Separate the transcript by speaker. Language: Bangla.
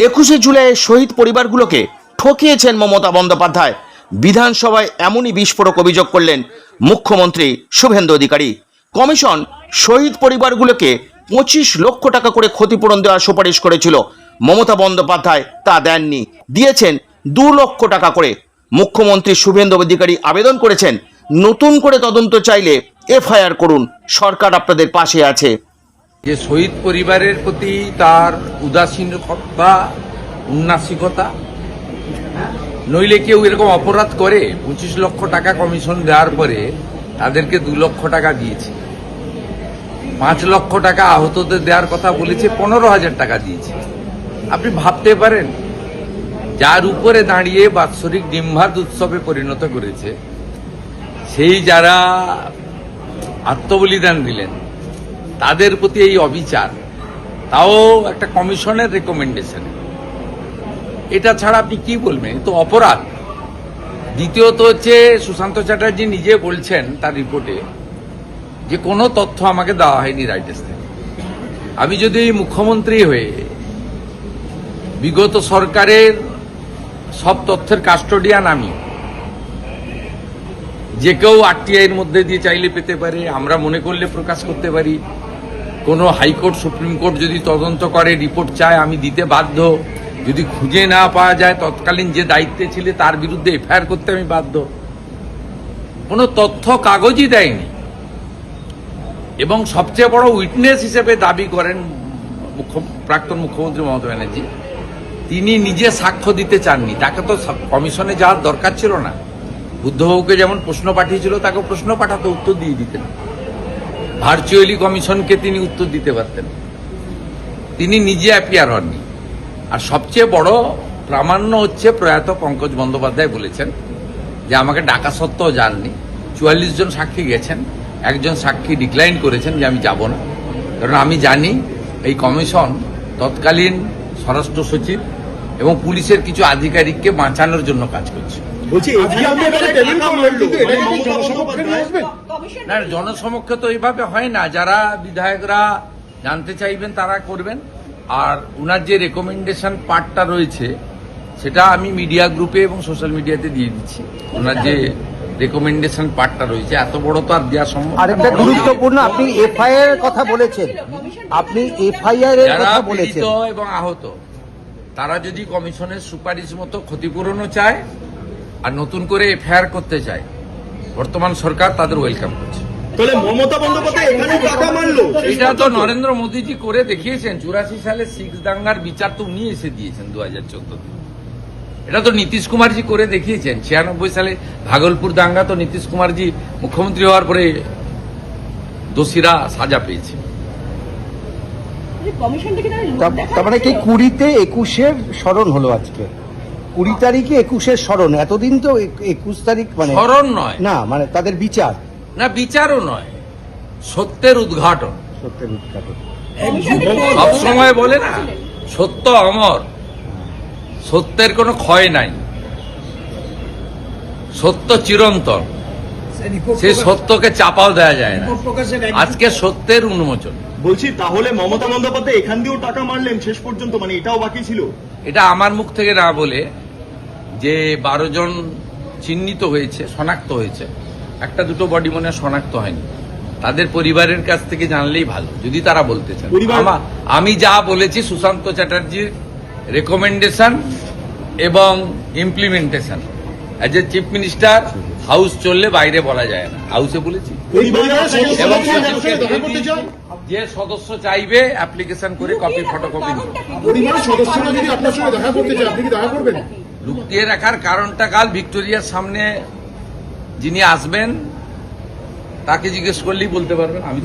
Speaker 1: 21শে জুলাই শহীদ পরিবারগুলোকে ঠকিয়েছেন মমতা বন্দ্যোপাধ্যায়। বিধানসভায় এমনই বিস্ফোরক অভিযোগ করলেন মুখ্যমন্ত্রী শুভেন্দু অধিকারী। কমিশন শহীদ পরিবারগুলোকে 25 লক্ষ টাকা করে ক্ষতিপূরণ দেওয়ার সুপারিশ করেছিল। মমতা বন্দ্যোপাধ্যায় তা দেননি, দিয়েছেন 2 লক্ষ টাকা করে। মুখ্যমন্ত্রী শুভেন্দু অধিকারী আবেদন করেছেন, নতুন করে তদন্ত চাইলে এফআইআর করুন, সরকার আপনাদের পাশে আছে।
Speaker 2: যে শহীদ পরিবারের প্রতি তার উদাসীনতা, উন্নাসিকতা, নইলে কেউ এরকম অপরাধ করে 25 লক্ষ টাকা কমিশন দেওয়ার পরে তাদেরকে 2 লক্ষ টাকা দিয়েছে, 5 লক্ষ টাকা আহতদের দেওয়ার কথা বলেছে, 15,000 টাকা দিয়েছে। আপনি ভাবতে পারেন, যার উপরে দাঁড়িয়ে বাৎসরিক ডিম্বার্দ উৎসবে পরিণত করেছে, সেই যারা আত্মবলিদান দিলেন তাদের প্রতি এই অবিচার, তাও একটা কমিশনের রেকমেন্ডেশন, এটা ছাড়া আপনি কি বলবেন? তো অপরাধ। দ্বিতীয়ত হচ্ছে, সুশান্ত চ্যাটার্জি নিজে বলছেন তার রিপোর্টে যে কোনো তথ্য আমাকে দেওয়া হয়নি রাইটার্স থেকে। আমি যদি মুখ্যমন্ত্রী হয়ে বিগত সরকারের সব তথ্যের কাস্টোডিয়ান, আমি যে কেউ আরটিআইয়ের মধ্যে দিয়ে চাইলে পেতে পারে, আমরা মনে করলে প্রকাশ করতে পারি। কোনো হাইকোর্ট সুপ্রিম কোর্ট যদি তদন্ত করে রিপোর্ট চায়, আমি দিতে বাধ্য। যদি খুঁজে না পাওয়া যায়, তৎকালীন যে দায়িত্বে ছিলে তার বিরুদ্ধে এফআইআর করতে আমি বাধ্য। কোনো তথ্য কাগজই দেয়নি। এবং সবচেয়ে বড় উইটনেস হিসেবে দাবি করেন প্রাক্তন মুখ্যমন্ত্রী মমতা ব্যানার্জি, তিনি নিজে সাক্ষ্য দিতে চাননি। তাকে তো কমিশনে যাওয়ার দরকার ছিল না। বুদ্ধবাবুকে যেমন প্রশ্ন পাঠিয়েছিল, তাকে প্রশ্ন পাঠাতে উত্তর দিয়ে দিতেন। ভার্চুয়ালি কমিশনকে তিনি উত্তর দিতে পারতেন। তিনি নিজে অ্যাপিয়ার হননি। আর সবচেয়ে বড় প্রামাণ্য হচ্ছে, প্রয়াত পঙ্কজ বন্দ্যোপাধ্যায় বলেছেন যে আমাকে ডাকা সত্ত্বেও যাননি। 44 জন সাক্ষী গেছেন, একজন সাক্ষী ডিক্লাইন করেছেন যে আমি যাব না, কারণ আমি জানি এই কমিশন তৎকালীন স্বরাষ্ট্র সচিব এবং পুলিশের কিছু আধিকারিককে বাঁচানোর জন্য কাজ করছে। না, জনসমক্ষে তো এইভাবে হয় না। যারা বিধায়করা জানতে চাইবেন তারা করবেন। আর উনার যে রেকমেন্ডেশন পার্টটা রয়েছে, সেটা আমি মিডিয়া গ্রুপে এবং সোশ্যাল মিডিয়াতে দিয়ে দিচ্ছি। ওনার যে রেকমেন্ডেশন পার্টটা রয়েছে, এত বড় তো আর দেওয়া সম্ভব।
Speaker 3: আরেকটা গুরুত্বপূর্ণ, আপনি এফআইআর এর কথা বলেছেন, আপনি এফআইআর এর কথা বলেছেন।
Speaker 2: যারা পীড়িত এবং আহত, তারা যদি কমিশনের সুপারিশ মতো ক্ষতিপূরণও চায় আর নতুন করে এফআইআর করতে চায়, বর্তমান সরকার তাদের ওয়েলকাম করছে।
Speaker 4: তাহলে মমতা বন্দ্যোপাধ্যায় এখানে টাকা মারলো,
Speaker 2: এটা তো নরেন্দ্র মোদীজি করে দেখিয়েছেন। 84 সালে শিখ দাঙ্গার বিচার তো উনি এসে দিয়েছেন 2014-তে। এটা তো নীতিশ কুমারজি করে দেখিয়েছেন। 96 সালে ভাগলপুর দাঙ্গা তো নীতিশ কুমারজি মুখ্যমন্ত্রী হওয়ার পরে দোষীরা সাজা পেয়েছে।
Speaker 3: তার মানে কি 20-তে 21-এর স্মরণ হলো আজকে? 20 তারিখে 21-এর স্মরণ। এতদিন তো 21 তারিখ মানে
Speaker 2: স্মরণ নয়,
Speaker 3: না, মানে তাদের বিচার
Speaker 2: না, বিচারও নয়, সত্যের উদ্ঘাটন।
Speaker 3: সত্যের উদ্ঘাটন
Speaker 2: সবসময় বলে না, সত্য অমর, সত্যের কোনো ক্ষয় নাই, সত্য চিরন্তন। সেই সত্যকে চাপাও দেওয়া যায় না। আজকে সত্যের উন্মোচন।
Speaker 4: বলছি, তাহলে মমতা বন্দ্যোপাধ্যায় এখান দিয়েও টাকা মারলেন শেষ পর্যন্ত, মানে এটাও বাকি ছিল?
Speaker 2: এটা আমার মুখ থেকে না বলে, যে 12 জন চিহ্নিত হয়েছে, শনাক্ত হয়েছে, একটা দুটো বডি মনে হয় শনাক্ত হয়নি, তাদের পরিবারের কাছ থেকে জানলেই ভালো, যদি তারা বলতে চান। আমি যা বলেছি সুশান্ত চ্যাটার্জির রেকমেন্ডেশন এবং implementation, as a chief minister house চললে বাইরে বলা যায় না, হাউসে বলেছি। এবং যে সদস্য চাইবে অ্যাপ্লিকেশন করে কপি ফটোকপি লুকিয়ে রাখার কারণটা কাল ভিক্টোরিয়ার সামনে যিনি আসবেন তাকে জিজ্ঞেস করলেই বলতে পারবেন। আমি